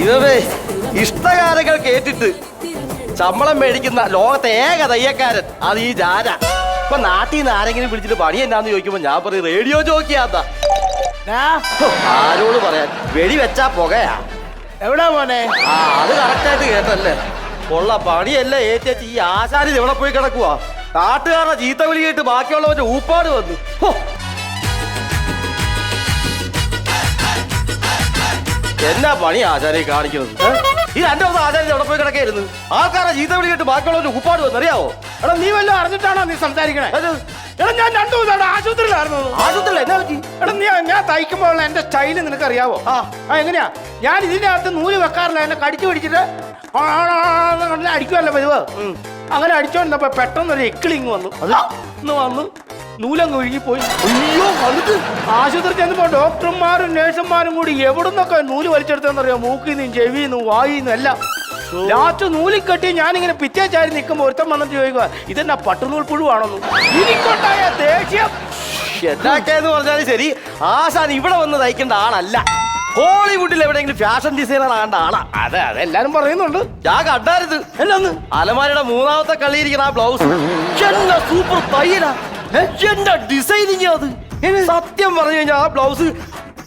ഇതേ ഇഷ്ടകാരങ്ങൾ കേട്ടിട്ട് ശമ്പളം മേടിക്കുന്ന ലോകത്തെ ഏക തയ്യക്കാരൻ അത് ഈ ജാര. ഇപ്പൊ നാട്ടിൽ നിന്ന് ആരെങ്കിലും വിളിച്ചിട്ട് പണി എന്നാന്ന് ചോദിക്കുമ്പോ ഞാൻ പറയും റേഡിയോ ജോക്കിയാത്ത. ആരോട് പറയാൻ, വെടി വെച്ചാ പുകയാ. എവിടാ മോനെ? അത് കറക്റ്റായിട്ട് കേട്ടല്ലേ. ഉള്ള പണിയല്ലേ ഏറ്റേച്ച് ഈ ആശാരി എവിടെ പോയി കിടക്കുവാ. നാട്ടുകാരുടെ ചീത്ത വിളി കേട്ട് ബാക്കിയുള്ളവന്റെ ഊപ്പാട് വന്നു. എന്നാ പണി ആചാര്യ കാണിക്കുന്നത്? ഈ 2 ദിവസം ആചാര്യ എവിടെ പോയി കിടക്കായിരുന്നു. ആൾക്കാരെ ചീത്ത വിളി കേട്ട് ബാക്കിയുള്ളവന്റെ ഊപ്പാട് വന്നു. അറിയാവോ? എടാ നീ വല്ലതും അറിഞ്ഞിട്ടാണോ നീ സംസാരിക്കണേ? എടാ ഞാൻ 2 ദിവസം ആശുപത്രിയിലായിരുന്നു. ആശുപത്രിയിൽ എന്നാ പറ്റി? എടാ ഞാൻ തയ്ക്കുമ്പോൾ എന്റെ സ്റ്റൈല് നിനക്ക് അറിയാവോ? എങ്ങനെയാ? ഞാൻ ഇതിന്റെ അകത്ത് നൂല് വെക്കാറില്ല. എന്നെ കടിച്ചു പിടിച്ചിട്ട് അടിക്കുമല്ലോ പതിവ്. അങ്ങനെ അടിച്ചോണ്ടപ്പോ പെട്ടെന്നൊരു എക്കിളിങ് വന്നു നൂലങ്ങ് ഒഴുകിപ്പോയി. അയ്യോ, വന്നിട്ട് ആശുപത്രി ചെന്നപ്പോ ഡോക്ടർമാരും നേഴ്സുമാരും കൂടി എവിടുന്നൊക്കെ നൂല് വലിച്ചെടുത്തെന്നറിയാം. മൂക്കിന്നും ചെവിന്നും വായിന്നും എല്ലാം. ലാസ്റ്റ് നൂലിൽ കെട്ടി ഞാനിങ്ങനെ പിറ്റേച്ചാരി നിൽക്കുമ്പോ ഒരുത്തം വന്നിട്ട് ചോദിക്കുക, ഇതെന്നാ പട്ടുനൂൽ പുഴുവാണെന്ന്. എനിക്കുണ്ടായ ദേഷ്യം. എന്നാക്കേന്ന് പറഞ്ഞാലും ശരി, ആശാൻ ഇവിടെ വന്ന് തയ്ക്കേണ്ട ആളല്ല. ഹോളിവുഡിൽ എവിടെയെങ്കിലും ഫാഷൻ ഡിസൈനർ ആകേണ്ട ആളാ. അതെല്ലാരും പറയുന്നുണ്ട്. ഞാൻ കണ്ടായിരുന്നു. എന്നാന്ന് അലമാരയുടെ 3ാമത്തെ കളിയിരിക്കുന്ന ആ ബ്ലൗസ് സൂപ്പർ തയ്യലാ. എന്താ ഡിസൈനിങ് അത്. സത്യം പറഞ്ഞു കഴിഞ്ഞാൽ ആ ബ്ലൗസ്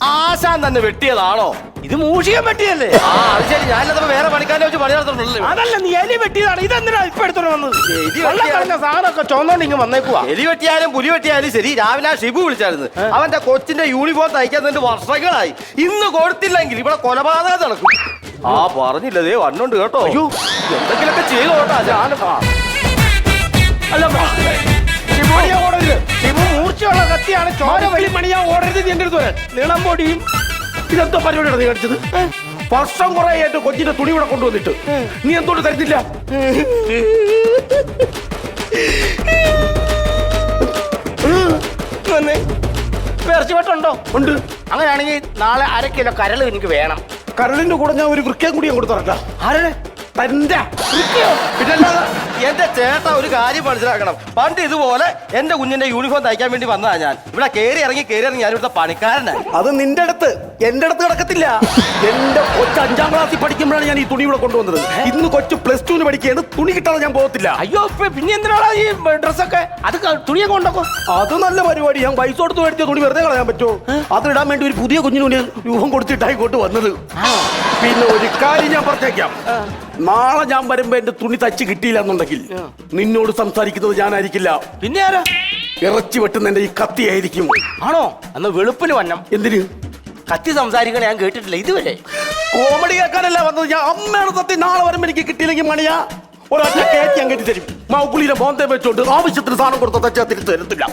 ആശാൻ തന്നെ വെട്ടിയതാണോ? ഇത് മൂഷികം വെട്ടിയല്ലേ? അത് ശരി. ഞാനിപ്പോ വേറെ പണിക്കാരെ വെച്ച് പണി നടത്തുന്നുണ്ടല്ലോ. അതല്ല, നീ എലി വെട്ടിയതാണ്. ഇതെന്തിനാ ഇപ്പൊ എടുത്തോണ്ട് വന്നത്? സാധനമൊക്കെ ചോന്നോണ്ട് ഇങ്ങ് വന്നേക്കുവാ. എലി വെട്ടിയാലും പുലി വെട്ടിയാലും ശരി. രാവിലെ ആ ഷിബു വിളിച്ചായിരുന്നു. അവന്റെ കൊച്ചിന്റെ യൂണിഫോം തയ്ക്കാൻ തന്നെ വർഷങ്ങളായി. ഇന്ന് കൊടുത്തില്ലെങ്കിൽ ഇവിടെ കൊലപാതകം നടക്കും. പറഞ്ഞില്ലതേ വണ്ണുണ്ട് കേട്ടോ. എന്തെങ്കിലൊക്കെ ചെയ്തു കേട്ടോ. ഷിബു മൂർച്ചയുള്ള കത്തിയാണ്. ചോര വലി മണിയാ ഓടരുത്. എന്റെ അടുത്ത് നീളം പൊടിയും. ഇതെന്തോ പരിപാടിയാണ് നീ കാണിച്ചത്? വർഷം കുറെ ആയിട്ട് കൊച്ചിന്റെ തുണി ഇവിടെ കൊണ്ടുവന്നിട്ട് നീ എന്തുകൊണ്ട് തരുന്നില്ല? ഇറച്ചിവട്ടുണ്ടോ? ഉണ്ട്. അങ്ങനെയാണെങ്കിൽ നാളെ 1/2 കിലോ കരൾ എനിക്ക് വേണം. കരളിന്റെ കൂടെ ഞാൻ ഒരു വൃക്കയും കൂടി അങ്ങോട്ട് തരണ്ട. ആരുടെ? തന്റെ. പിന്നല്ലാതെ എന്റെ ചേട്ടാ ഒരു കാര്യം മനസ്സിലാക്കണം. പണ്ട് ഇതുപോലെ എന്റെ കുഞ്ഞിന്റെ യൂണിഫോം തയ്ക്കാൻ വേണ്ടി വന്നതാ ഞാൻ. ഇവിടെ കയറി ഇറങ്ങി ഞാൻ ഇവിടുത്തെ പണിക്കാരനായി. അത് നിന്റെ അടുത്ത്, എന്റെ അടുത്ത് കിടക്കത്തില്ല. എന്റെ കൊച്ചു 5ാം ക്ലാസ്സിൽ പഠിക്കുമ്പോഴാണ് ഞാൻ ഈ തുണി ഇവിടെ കൊണ്ടുവന്നത്. ഇന്ന് കൊച്ചു +2 പഠിക്കുകയാണ്. തുണി കിട്ടാതെ ഞാൻ പോകത്തില്ല. അയ്യോ, പിന്നെ എന്തിനാണ് ഈ ഡ്രസ്സൊക്കെ? അത് തുണിയൊക്കെ കൊണ്ടോ? അത് നല്ല പരിപാടി. ഞാൻ പൈസ കൊടുത്ത് മേടിച്ച തുണി വെറുതെ കളയാൻ പറ്റുമോ? അതിടാൻ വേണ്ടി ഒരു പുതിയ കുഞ്ഞിന് രൂപം കൊടുത്തിട്ടായി ഇങ്ങോട്ട് വന്നത്. പിന്നെ ഒരു കാര്യം ഞാൻ പറഞ്ഞേക്കാം. നാളെ ഞാൻ വരുമ്പോ എന്റെ തുണി തച്ച് കിട്ടിയില്ല എന്നുണ്ടെങ്കിൽ നിന്നോട് സംസാരിക്കുന്നത് ഞാനായിരിക്കില്ല. പിന്നെ ആരാ? ഇറച്ചി വെട്ടുന്ന ഈ കത്തിയായിരിക്കും. ആണോ? അന്ന് വെളുപ്പിന് വന്നം. എന്തിന് കത്തി സംസാരിക്കണ ഞാൻ കേട്ടിട്ടില്ല ഇതുവരെ. കോമഡി കേൾക്കാനല്ല വന്നത്. ഞാൻ അമ്മയാണ് സത്യം. നാളെ വരുമ്പോ എനിക്ക് കിട്ടിയില്ലെങ്കിൽ മണിയാ ഒരൊറ്റ കയറ്റി ഞാൻ കെട്ടി തരും. മാവുക്കുള്ളിയുടെ ബോന്തേ വെച്ചോണ്ട് ആവശ്യത്തിന് സാധനം കൊടുത്ത തച്ചാ തിരിച്ചു തരത്തില്ല.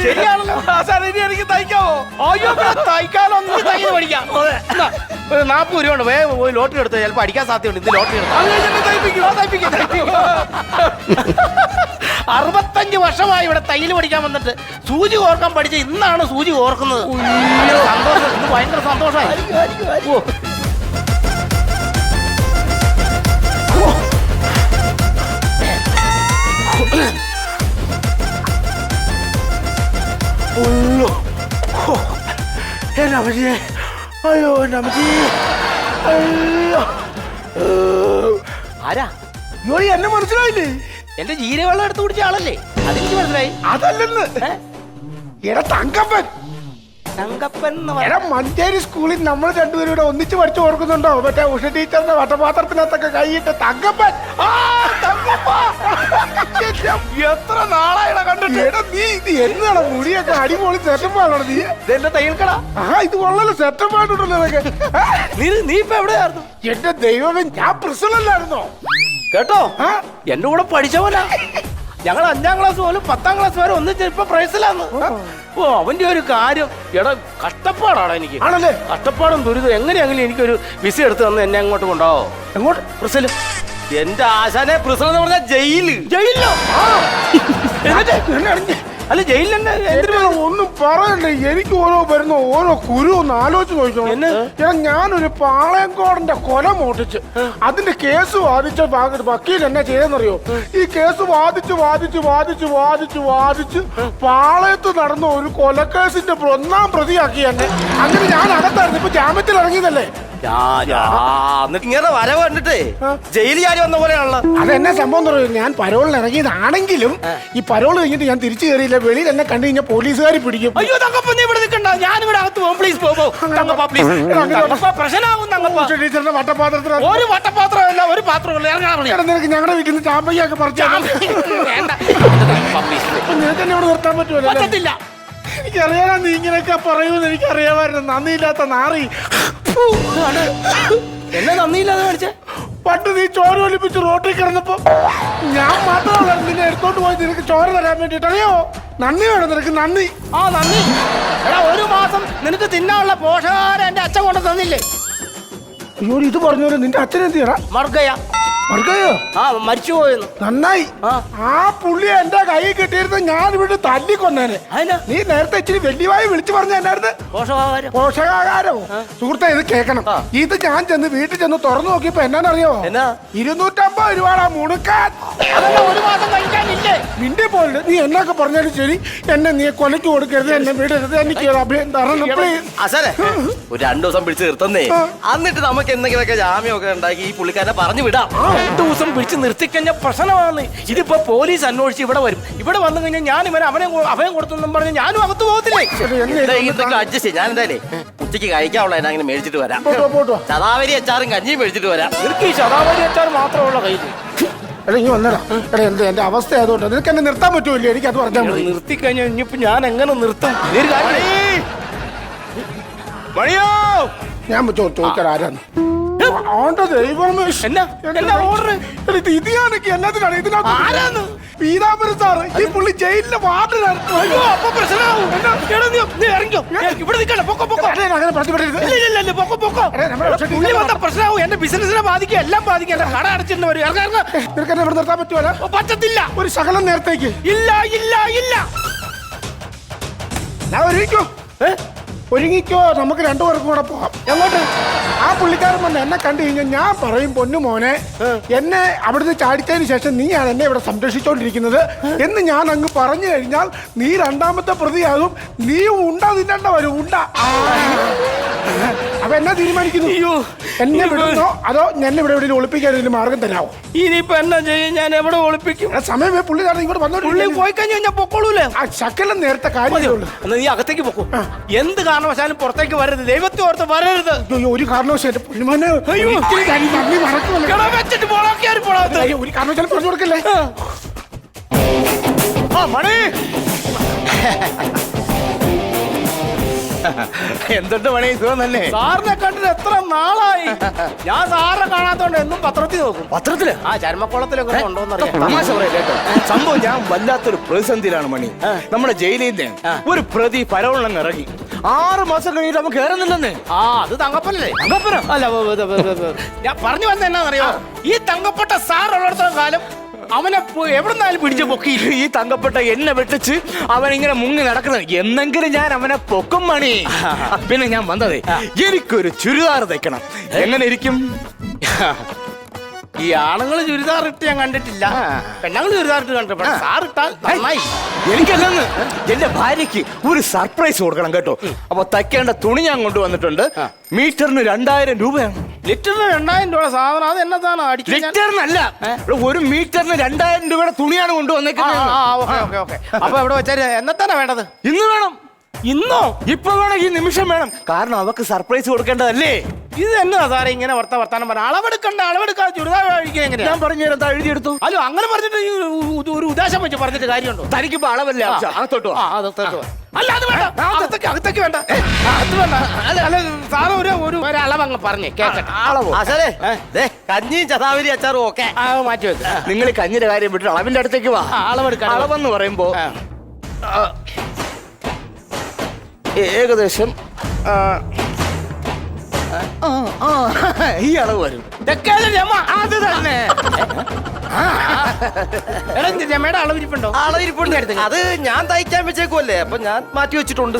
ശരിയാണല്ലോ. എനിക്ക് തയ്ക്കാവോ? അയ്യോ, തയ്ക്കാനൊന്നും തയ്യത് പഠിക്കാം. 40 രൂപ കൊണ്ട് വേഗം പോയി ലോട്ടറി എടുത്ത് ചിലപ്പോൾ അടിക്കാൻ സാധ്യതയുണ്ട്. ഇത് ലോട്ടറി 65 വർഷമായി ഇവിടെ തയ്യൽ പഠിക്കാൻ വന്നിട്ട് സൂചി കോർക്കാൻ പഠിച്ച ഇന്നാണ് സൂചി കോർക്കുന്നത്. സന്തോഷം. ഇന്ന് ഭയങ്കര സന്തോഷമായി. അയ്യോ നമജി. ആരാ? എന്നെ മനസ്സിലായില്ലേ? എന്റെ ജീരവെള്ളം എടുത്ത് കുടിച്ച ആളല്ലേ? അതെനിക്ക് മനസ്സിലായി. അതല്ലെന്ന്. എടാ തങ്കപ്പൻ. തങ്കപ്പൻ എടാ മഞ്ചേരി സ്കൂളിൽ നമ്മൾ രണ്ടുപേരും ഇവിടെ ഒന്നിച്ച് പഠിച്ചു ഓർക്കുന്നുണ്ടോ? മറ്റേ ഉഷ ടീച്ചറിന്റെ വട്ടപാത്രത്തിനകത്തൊക്കെ കൈയിട്ട് തങ്കപ്പൻ. എത്ര നാളായിടാ കണ്ടിട്ട്. എടാ നീ ഇത് എന്നാണ് മുടിയൊക്കെ അടിപൊളി സെറ്റപ്പാണോ നീ? ഇതെന്റെ തയ്യൽക്കട. ഇത് വളരെ സെറ്റപ്പായിട്ടുണ്ടല്ലോ ഇതൊക്കെ. നീ ഇപ്പൊ എവിടെയായിരുന്നു? എന്റെ ദൈവമേ, ഞാൻ പ്രിൻസിപ്പലല്ലായിരുന്നോ? കേട്ടോ, എന്റെ കൂടെ പഠിച്ചവനാ. ഞങ്ങൾ 5ാം ക്ലാസ് പോലും 10ാം ക്ലാസ് വരെ ഒന്നിച്ച് ഇപ്പൊ പ്രൈസിലാന്ന്. അവന്റെ ഒരു കാര്യം. എടാ കഷ്ടപ്പാടാണ് എനിക്ക്. ആണല്ലേ? കഷ്ടപ്പാടും ദുരിതം. എങ്ങനെയെങ്കിലും എനിക്കൊരു വിസ എടുത്ത് തന്ന് എന്നെ അങ്ങോട്ട് കൊണ്ടുപോവോ? എങ്ങോട്ട്? പ്രിസല്. എന്റെ ആശാനെ പ്രിസൽ എന്ന് പറഞ്ഞാൽ ജയിലിലോ? അല്ല ജയിലിൽ ഒന്നും പറയണ്ടേ, എനിക്ക് വരുന്ന ഓരോ കുരു ഒന്ന് ആലോചിച്ച് നോക്കണം. ഞാനൊരു പാളയംകോടന്റെ കൊല മോട്ടിച്ച് അതിന്റെ കേസ് വാദിച്ച വക്കീൽ എന്നാ ചെയ്തെന്നറിയോ? ഈ കേസ് വാദിച്ച് പാളയത്ത് നടന്ന ഒരു കൊലക്കേസിന്റെ 1-ാം പ്രതിയാക്കി എന്നെ. അങ്ങനെ ഞാൻ അകത്തായിരുന്നു, ഇപ്പൊ ജാമ്യത്തിൽ ഇറങ്ങിയതല്ലേ. എന്നിട്ട് ഇങ്ങനെ വരവ് കണ്ടിട്ടേ ജയിലിൽ ചാടി വന്ന പോലെയാണല്ലോ. അതെന്നെ സംഭവം പറയും, ഞാൻ പരോളിൽ ഇറങ്ങിയതാണെങ്കിലും ഈ പരോൾ കഴിഞ്ഞിട്ട് ഞാൻ തിരിച്ചു കയറിയില്ല. വെളിയിൽ എന്നെ കണ്ടു കഴിഞ്ഞാൽ പോലീസുകാർ പിടിക്കും. അയ്യോ തങ്കപ്പ, നീ ഇവിടെ നിൽക്കണ്ട, ഞാനിവിടെ അകത്ത് പോകും. പ്ലീസ് പ്രശ്നമാകും തങ്കപ്പ. ടീച്ചറിന്റെ വട്ടപാത്രത്തിൽ ഒരു വട്ടപാത്രമല്ല, ഒരു പാത്രമല്ല. നിനക്ക് ഞങ്ങളുടെ വീട്ടിൽ നിന്ന് ചാമ്പയ്യൊക്കെ പറിച്ചു നിനക്ക് എന്നെ ഇവിടെ നിർത്താൻ പറ്റുമല്ലോ. എനിക്കറിയാനാ നീ ഇങ്ങനെയൊക്കെ പറയുമെന്ന് എനിക്കറിയാമായിരുന്നു. നന്ദിയില്ലാത്ത നാറി. എന്നെ നന്ദിയില്ലാതെ കാണിച്ചേ. പണ്ട് നീ ചോര ഒലിപ്പിച്ച് റോട്ടിൽ കിടന്നപ്പോ ഞാൻ മാത്രമല്ല നിന്നെ എടുത്തോണ്ട് പോയി നിനക്ക് ചോര തരാൻ വേണ്ടിട്ട്. അറിയോ, നന്ദി വേണം നിനക്ക്, നന്ദി. ആ നന്ദി. എടാ, ഒരു മാസം നിനക്ക് തിന്നാനുള്ള പോഷകാഹാരം എന്റെ അച്ഛൻ കൊണ്ട് തന്നില്ലേ? അയ്യോ, ഇത് പറഞ്ഞോലെ നിന്റെ അച്ഛൻ എന്ത് ചെയ്യടാ? മർഗയ. മർഗയോ? ആ, മരിച്ചു പോയെന്ന്. നന്നായി. ആ പുള്ളി എന്റെ കൈ കിട്ടിയിരുന്ന ഞാൻ ഇവിടെ തല്ലിക്കൊന്നേനെ. നീ നേരത്തെ ഇച്ചിരി വലിയവായി വിളിച്ചു പറഞ്ഞ എന്നായിരുന്നു പോഷകാഹാരമോ? സുഹൃത്തെ, ഇത് കേൾക്കണം. ഇത് ഞാൻ ചെന്ന് വീട്ടിൽ ചെന്ന് തുറന്നു നോക്കിയപ്പോ എന്നാന്നറിയോ? 250 രൂപ മുണുക്കാൻ. ഒരു മാസം കഴിക്കാനില്ലേ? നിന്റെ പോലെ നീ എന്നൊക്കെ പറഞ്ഞാലും ശരി, എന്നെ നീ കൊലയ്ക്ക് കൊടുക്കരുത്, എന്നെ വിടരുത്. എനിക്ക് അഭയം തരണം പ്ലീസ്. അസലെ ഒരു 2 ദിവസം പിടിച്ച് നിർത്തുന്നേ. എന്നിട്ട് നമുക്ക് എന്തെങ്കിലുമൊക്കെ ജാമ്യമൊക്കെ ഉണ്ടാക്കി ഈ പുള്ളിക്കാരനെ പറഞ്ഞു വിടാം. 2 ദിവസം പിടിച്ച് നിർത്തിക്കഴിഞ്ഞ പ്രശ്നമാണ്. ഇതിപ്പോ പോലീസ് അന്വേഷിച്ച് ഇവിടെ വരും. ഇവിടെ വന്നു കഴിഞ്ഞാൽ ഞാൻ ഇവനെ അഭയം കൊടുത്തെന്നും പറഞ്ഞ് ഞാനും അകത്ത് പോകത്തില്ലേ? ഇതൊക്കെ അഡ്ജസ്റ്റ് ചെയ്യും. ഞാൻ എന്തായാലേ ഉച്ചയ്ക്ക് കഴിക്കാനുള്ള അങ്ങനെ മേടിച്ചിട്ട് വരാം. ശതാവരി അച്ചാറും കഞ്ഞിയും മേടിച്ചിട്ട് വരാം. നിനക്ക് ഈ ശതാവരി അച്ചാർ മാത്രമുള്ള കയ്യിൽ. വന്നടാ. എന്റെ അവസ്ഥ ആയതുകൊണ്ട് നിനക്ക് എന്നെ നിർത്താൻ പറ്റൂല്ലേ? എനിക്ക് അത് പറഞ്ഞാൽ നിർത്തിക്കഴിഞ്ഞാൽ ഇനിയിപ്പോ ഞാൻ എങ്ങനെ നിർത്തും? മണിയോ, ഞാൻ ചോദിക്കാൻ ആരാന്ന്? ദൈവമേ, പീതാംബരൻ സാറ് ഈ പുള്ളി ജയിലിലെ വാർഡിലാണ്. എന്റെ ബിസിനസിനെ ബാധിക്കും, എല്ലാം ബാധിക്കും. എന്റെ കട അടച്ചിട്ട് വരും. നിനക്ക് എന്നെ ഇവിടെ നിർത്താൻ പറ്റുമല്ലോ? പറ്റത്തില്ല. ഒരു ശകലം നേരത്തേക്ക് ഇല്ല ഇല്ല ഇല്ല. ഞാൻ ഒരുങ്ങിക്കോ, നമുക്ക് 2 പേർക്കും കൂടെ പോകാം. എങ്ങോട്ട്? ആ പുള്ളിക്കാരൻ വന്ന് എന്നെ കണ്ടു കഴിഞ്ഞാൽ ഞാൻ പറയും, പൊന്നു മോനെ, എന്നെ അവിടുന്ന് ചാടിച്ചതിന് ശേഷം നീയാണ് എന്നെ ഇവിടെ സംരക്ഷിച്ചോണ്ടിരിക്കുന്നത് എന്ന് ഞാൻ അങ്ങ് പറഞ്ഞു കഴിഞ്ഞാൽ നീ 2ാമത്തെ പ്രതിയാകും. നീ ഉണ്ട തിന്നണ്ട വരും, ഉണ്ട. അപ്പൊ എന്നാ തീരുമാനിക്കുന്നു? എന്നെ വിടുന്നോ അതോ എന്നെ ഇവിടെ എവിടെയും ഒളിപ്പിക്കാൻ ഒരു മാർഗം തരാമോ? ഇനിയിപ്പോ എന്നാ ചെയ്യും? ഞാൻ എവിടെ ഒളിപ്പിക്കും? സമയമേ പുള്ളി ഇങ്ങോട്ട് വന്നോ. പുള്ളി പോയി കഴിഞ്ഞാൽ ഞാൻ പൊക്കോളൂലേ? ആ ശക്കലം നേരത്തെ കാര്യമുള്ളൂ. എന്നാ നീ അകത്തേക്ക് പൊക്കോ. എന്ത് കാരണവശാലും പുറത്തേക്ക് വരരുത്. ദൈവത്തെ ഓർത്ത് വരരുത്. ഒരു കാരണവശാലും വെച്ചിട്ട് പോളാ. ഒരു കാരണവശാലും പറഞ്ഞു കൊടുക്കല്ലേ. മണി എന്തുണ്ട് മണി, സുഖം തന്നെ? സാറിനെ കണ്ടിട്ട് എത്ര നാളായി. ഞാൻ സാറിനെ കാണാത്തോണ്ട് എന്നും പത്രത്തിൽ നോക്കും. പത്രത്തില്? ആ ചർമ്മക്കുളത്തിലൊക്കെ ഉണ്ടോന്നറിയാം. തമാശ പറയല്ലേ സംഭവം. ഞാൻ വല്ലാത്തൊരു പ്രതിസന്ധിയിലാണ് മണി. നമ്മുടെ ജയിലിൽ നിന്ന് ഒരു പ്രതി പരവണ്ണം ഇറങ്ങി 6 മാസം കഴിഞ്ഞിട്ട് നമുക്ക് കയറുന്നില്ലെന്ന്. ആ, അത് തങ്കപ്പനല്ലേ? തങ്കപ്പനോ? അല്ല, ഞാൻ പറഞ്ഞു വന്ന എന്നാന്നറിയോ? ഈ തങ്കപ്പെട്ട സാർ ഉള്ളിടത്തോളം കാലം അവനെ എവിടുന്നാലും പിടിച്ച് പൊക്കി. ഈ തങ്കപ്പെട്ട എന്നെ വെട്ടിച്ച് അവൻ ഇങ്ങനെ മുങ്ങി നടക്കുന്നത്. എന്നെങ്കിലും ഞാൻ അവനെ പൊക്കും മണി. പിന്നെ ഞാൻ വന്നതേ, എനിക്കൊരു ചുരിദാർ തയ്ക്കണം. എങ്ങനെ ഇരിക്കും? ഈ ആണുങ്ങൾ ചുരിദാർ ഇട്ട് ഞാൻ കണ്ടിട്ടില്ല. പെണ്ണുങ്ങൾ ചുരിദാർ ഇട്ട് കണ്ടിട്ട് സാർ ഇട്ടാൽ നന്നായി. എനിക്കല്ലെന്ന്, എന്റെ ഭാര്യയ്ക്ക് ഒരു സർപ്രൈസ് കൊടുക്കണം കേട്ടോ. അപ്പൊ തയ്ക്കേണ്ട തുണി ഞാൻ കൊണ്ടുവന്നിട്ടുണ്ട്. മീറ്ററിന് 2000 രൂപയാണ്. ലിറ്ററിന് 2000 രൂപ സാധനം? അത് എന്നതാണ്? ലിറ്ററിനല്ല, ഒരു മീറ്ററിന് 2000 രൂപയുടെ തുണിയാണ് കൊണ്ടുവന്നേക്കുന്നത്. അപ്പൊ എവിടെ വെച്ചാൽ എന്നത്താനാ വേണ്ടത്? ഇന്ന് വേണം. ഇന്നോ? ഇപ്പൊ വേണം, ഈ നിമിഷം വേണം. കാരണം അവക്ക് സർപ്രൈസ് കൊടുക്കേണ്ടതല്ലേ. ഇത് എന്നാ സാറേ ഇങ്ങനെ വർത്താനം പറഞ്ഞ? അളവെടുക്കാതെ ചുരിദാർ കഴിക്കാൻ എങ്ങനെയാ? ഞാൻ പറഞ്ഞു തരാം, എഴുതിയെടുത്തു. അല്ലോ, അങ്ങനെ പറഞ്ഞിട്ട് ഒരു ഉദ്ദേശം വെച്ച് പറഞ്ഞിട്ട് കാര്യമുണ്ടോ? തനിക്കിപ്പോ അളവല്ലേ അകത്തോട്ടോ? അല്ല, അത് വേണ്ട. അകത്തേക്ക് വേണ്ട. അത് വേണ്ട. അല്ല സാറ് ഒരു അളവ് അങ്ങ് പറഞ്ഞേ കേട്ടെ. അളവോ? കഞ്ഞിയും ശതാവരി അച്ചാറും ഒക്കെ മാറ്റി വെക്ക്. നിങ്ങൾ കഞ്ഞിന്റെ കാര്യം വിട്ടിട്ട് അളവിന്റെ അടുത്തേക്ക് വാ. അളവെടുക്കാം. അളവെന്ന് പറയുമ്പോ ഏകദേശം ഈ അളവ് വരും. അത് തന്നെ. എടാ രമയുടെ അളവിരിപ്പുണ്ടോ? അളവിരിപ്പുണ്ട്. അത് ഞാൻ തയ്ക്കാൻ വെച്ചേക്കുമല്ലേ, അപ്പൊ ഞാൻ മാറ്റി വെച്ചിട്ടുണ്ട്.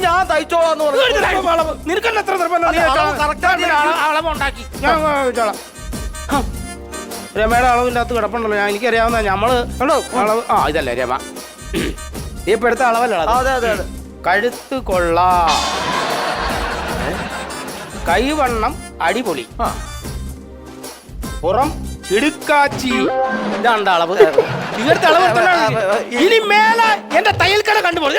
ഞാൻ തയ്ച്ചോളാന്ന് പറഞ്ഞു. നിനക്കല്ല എത്ര നിർബന്ധം? നീ അളവ് correct ആയിട്ട് അളവ് ഉണ്ടാക്കി ഞാൻ വെച്ചോളാം. രമയുടെ അളവിൻ്റെ അകത്ത് കിടപ്പുണ്ടല്ലോ, ഞാൻ എനിക്കറിയാവുന്ന നമ്മള് അളവ്. ആ ഇതല്ലേ രമ, നീ ഇപ്പൊ എടുത്ത അളവല്ല. അതെ അതെ അതെ. കഴുത്ത് കൊള്ളാ, കൈവണ്ണം അടിപൊളി, പുറം കിടുക്കാച്ചി. ഇതാണ്ട അളവ്. ഇങ്ങനത്തെ അളവ് ഇനി മേലെ എന്റെ തയ്യൽക്കട കണ്ടുപോയി.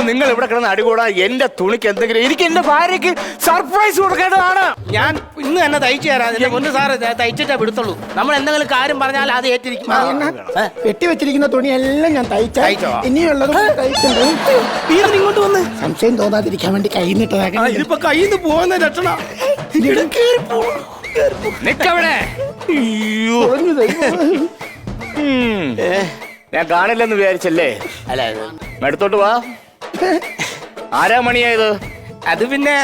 നിങ്ങൾ ഇവിടെ കിടന്ന് അടികൂടാ. എന്റെ തുണിക്ക് എന്തെങ്കിലും, എനിക്ക് എന്റെ ഭാര്യക്ക് സർപ്രൈസ് കൊടുക്കേണ്ടതാണ്. ഞാൻ ഇന്ന് തന്നെ തയ്ച്ചു തരാം. എന്റെ പൊന്നു സാറ് തയ്ച്ചിട്ടേ വിടുത്തുള്ളൂ. നമ്മൾ എന്തെങ്കിലും കാര്യം പറഞ്ഞാൽ അത് ഏറ്റിരിക്കും. വെട്ടി വെച്ചിരിക്കുന്ന തുണിയെല്ലാം ഞാൻ തയ്ച്ചോ? ഇനിയുള്ളത് ഇങ്ങോട്ട് വന്ന് സംശയം തോന്നാതിരിക്കാൻ വേണ്ടി കൈ നിട്ടതാക്കണം. ഇതിപ്പോ കയ്യിൽ നിന്ന് പോകുന്ന ലക്ഷണ. നിക്കവിടെ. ഞാൻ കാണില്ലെന്ന് വിചാരിച്ചല്ലേ? അല്ല എടുത്തോട്ട് വാ. ആരാ മണിയായത്? അത് പിന്നെ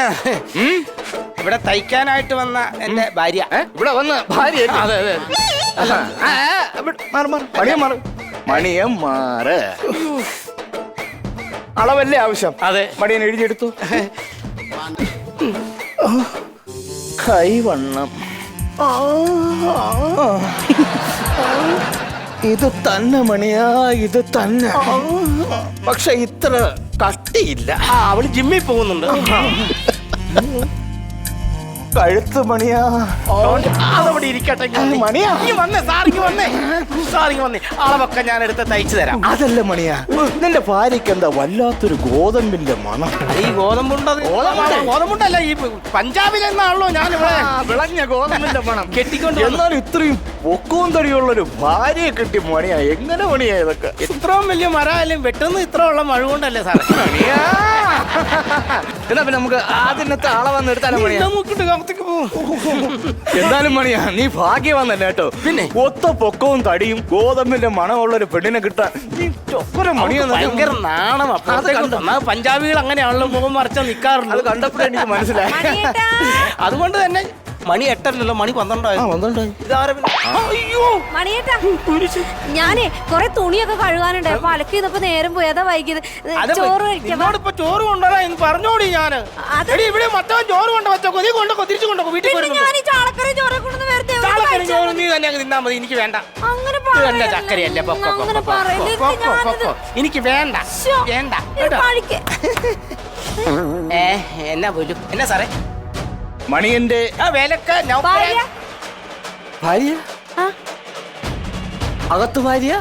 ഇവിടെ തയ്ക്കാനായിട്ട് വന്ന എന്റെ ഭാര്യ. ഇവിടെ വന്ന് ഭാര്യ? അതെ അതെ. മണിയെ മാറ്, മണിയെ മാറ്. അളവല്ലേ ആവശ്യം? അതെ. മണിയൻ എഴുതിയെടുത്തു. കൈവണ്ണം ഇത് തന്നെ മണിയാ, ഇത് തന്നെ. പക്ഷെ ഇത്ര കട്ടിയില്ല. അവള് ജിമ്മിൽ പോകുന്നുണ്ട്. കഴുത്ത് മണിയാ. അതവിടെ ഇരിക്കട്ടെ. മണിയാ വന്നേ സാറിങ് വന്നേ, സാറിങ് വന്നേ. അളവൊക്കെ ഞാൻ എടുത്ത് തയ്ച്ചു തരാം. അതല്ല മണിയാ, നിന്റെ ഭാര്യക്ക് എന്താ വല്ലാത്തൊരു ഗോതമ്പിന്റെ മണം. ഈ ഗോതമ്പുണ്ടത് ഗോതമ്പുണ്ടല്ല, ഈ പഞ്ചാബിൽ എന്നാണല്ലോ ഞാൻ ഇവിടെ വിളഞ്ഞ ഗോതമ്പിന്റെ മണം കെട്ടിക്കൊണ്ട്. എന്നാലും ഇത്രയും പൊക്കവും തടിയുള്ളൊരു ഭാര്യയെ കിട്ടി മണിയാ. എങ്ങനെ മണിയാ ഇതൊക്കെ? ഇത്രയും വലിയ മരമായാലും വെട്ടുന്ന ഇത്ര ഉള്ള മഴ കൊണ്ടല്ലേ സാറേ? മണിയാ. എന്നാ പിന്നെ നമുക്ക് ആദ്യത്തെ അളവന്ന് എടുത്താലും മണിയാ. എന്തായാലും മണിയാ, നീ ഭാഗ്യവന്നല്ലേ കേട്ടോ. പിന്നെ ഒത്ത പൊക്കവും തടിയും ഗോതമ്പിന്റെ മണമുള്ള ഒരു പെണ്ണിനെ കിട്ടാൻ നീ ചൊപ്പര മണിയാ. ഭയങ്കര നാണം. പഞ്ചാബികൾ അങ്ങനെയാണല്ലോ മുഖം മറച്ച നിക്കാറുണ്ട്. അത് കണ്ടപ്പോഴേ എനിക്ക് മനസ്സിലായി. അതുകൊണ്ട് തന്നെ മണി 8 മണി 12 ഞാനേ കൊറേ തുണിയൊക്കെ കഴുകാനുണ്ട്. അപ്പൊ അലക്കി ഇന്നപ്പോ നേരം പോയി, അതാ വൈകിയത്. ചോറ് ഇപ്പൊ ചോറ് കൊണ്ടുവരാ എന്ന് പറഞ്ഞോടി. ഞാൻ ഇവിടെ മൊത്തം ചോറ് കൊണ്ട് വെച്ചോ, നീ കൊണ്ടോ തിരിച്ചു കൊണ്ടോ വീട്ടിൽ. ചോറ് നീ തന്നെ തിന്നാ മതി, എനിക്ക് വേണ്ട. അങ്ങനെ ചക്കരയല്ലേ, എനിക്ക് വേണ്ട വേണ്ട. എന്നാ പോലും എന്നാ സാറേ? മണിയന്റെ വേലക്ക ഭാര്യ അകത്ത് ഭാര്യ,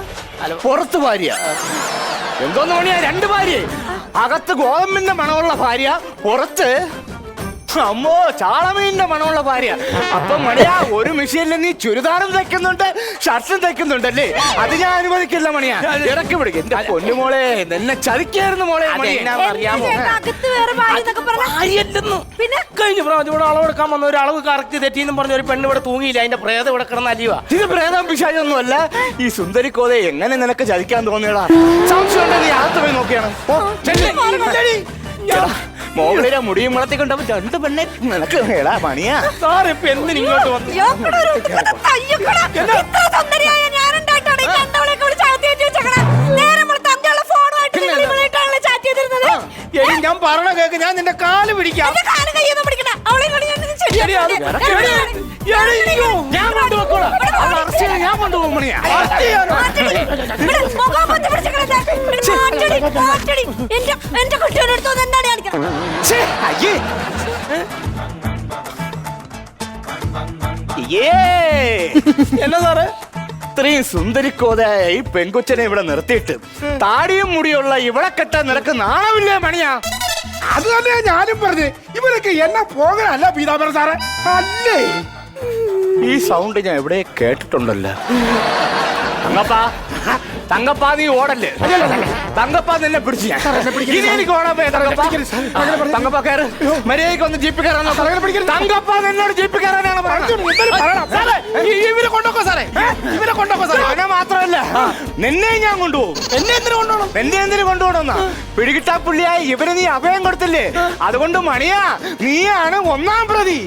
പുറത്ത് ഭാര്യ. എന്തോന്ന് മണിയാ? 2 ഭാര്യ. അകത്ത് ഗോതമ്പിന്റെ മണമുള്ള ഭാര്യ, പുറത്ത് അമ്മോ ചാളമീന്റെ മണമുള്ള ഭാര്യ. അപ്പൊ മണിയാ, ഒരു മെഷീനിൽ നീ ചുരിദാറും തയ്ക്കുന്നുണ്ട്, ഷർട്ടും തയ്ക്കുന്നുണ്ടല്ലേ? അത് ഞാൻ അനുവദിക്കില്ല മണിയാ. ഇടയ്ക്ക് പിടിക്കും. എന്റെ പൊന്നുമോളെ, നിന്നെ ചതിക്കായിരുന്നു മോളെ. അറിയാമോ? പിന്നെ കഴിഞ്ഞ പ്രാവശ്യം ഇവിടെ അളവെടുക്കാൻ വന്ന ഒരു അളവ് കറക്റ്റ് തെറ്റിയെന്നും പറഞ്ഞ ഒരു പെണ്ണ് ഇവിടെ തൂങ്ങിയില്ല. അതിന്റെ പ്രേതം ഇവിടെ കിടന്ന അലിവാ. ഇത് പ്രേതം പിശാചൊന്നും അല്ല. ഈ സുന്ദരിക്കോതെ എങ്ങനെ നിനക്ക് ചതിക്കാൻ തോന്നിയടാ? സംശയം ഉണ്ടെങ്കിൽ നീ അകത്ത് പോയി നോക്കിയാണ്. മോളിലെ മുടിയും വളർത്തിക്കൊണ്ടപ്പോ 2 പെണ്ണെ നിനക്ക് എടാ മണിയാ. സാർ ഇപ്പൊ എന്തിനും ഇങ്ങോട്ട് വന്നു? ഞാൻ പറഞ്ഞ കേക്ക്, ഞാൻ നിന്റെ കാല് പിടിക്കാം. ഞാൻ കൊണ്ടുപോക്കോളാം. ഞാൻ കൊണ്ടുപോകും മണിയാ. എന്നാ സാറേ? ഇത്രയും സുന്ദരിക്കോതായ ഈ പെൺകൊച്ചനെ ഇവിടെ നിർത്തിയിട്ട് താടിയും മുടിയുള്ള ഇവിടെ കെട്ടാൻ നിനക്ക് നാണമില്ലേ മണിയാ? അത് തന്നെയാ ഞാനും പറഞ്ഞു. ഇവരൊക്കെ എന്നാ പോകാനല്ല പീതാംബര സാറേ, അല്ലേ? ഈ സൗണ്ട് ഞാൻ എവിടെ കേട്ടിട്ടുണ്ടല്ലോ. തങ്കപ്പാ നീ ഓടല്ലേ? തങ്കപ്പാ നിന്നെ പിടിച്ചു ഞാൻ. ഇനി എനിക്ക് ഓടാൻ പോയ തങ്കപ്പാ കയറ്. മര്യാദയ്ക്ക് ഒന്ന് ജീപ്പ് കയറാൻ. തങ്കപ്പാ നിന്നോട് ജീപ്പ് കയറാനാണ് ഇവരെ കൊണ്ടോക്കോ സാറേ, ഇവരെ കൊണ്ടോക്കോ സാറേ. അതിനെ മാത്രമല്ല, നിന്നെ ഞാൻ കൊണ്ടുപോകും. എന്നെ എന്തിനു കൊണ്ടുപോകണം? എന്നെ എന്തിനു കൊണ്ടുപോകണമെന്നാ? പിടികിട്ടാ പുള്ളിയായി ഇവന് നീ അഭയം കൊടുത്തില്ലേ? അതുകൊണ്ട് മണിയാ, നീയാണ് 1ാം പ്രതി.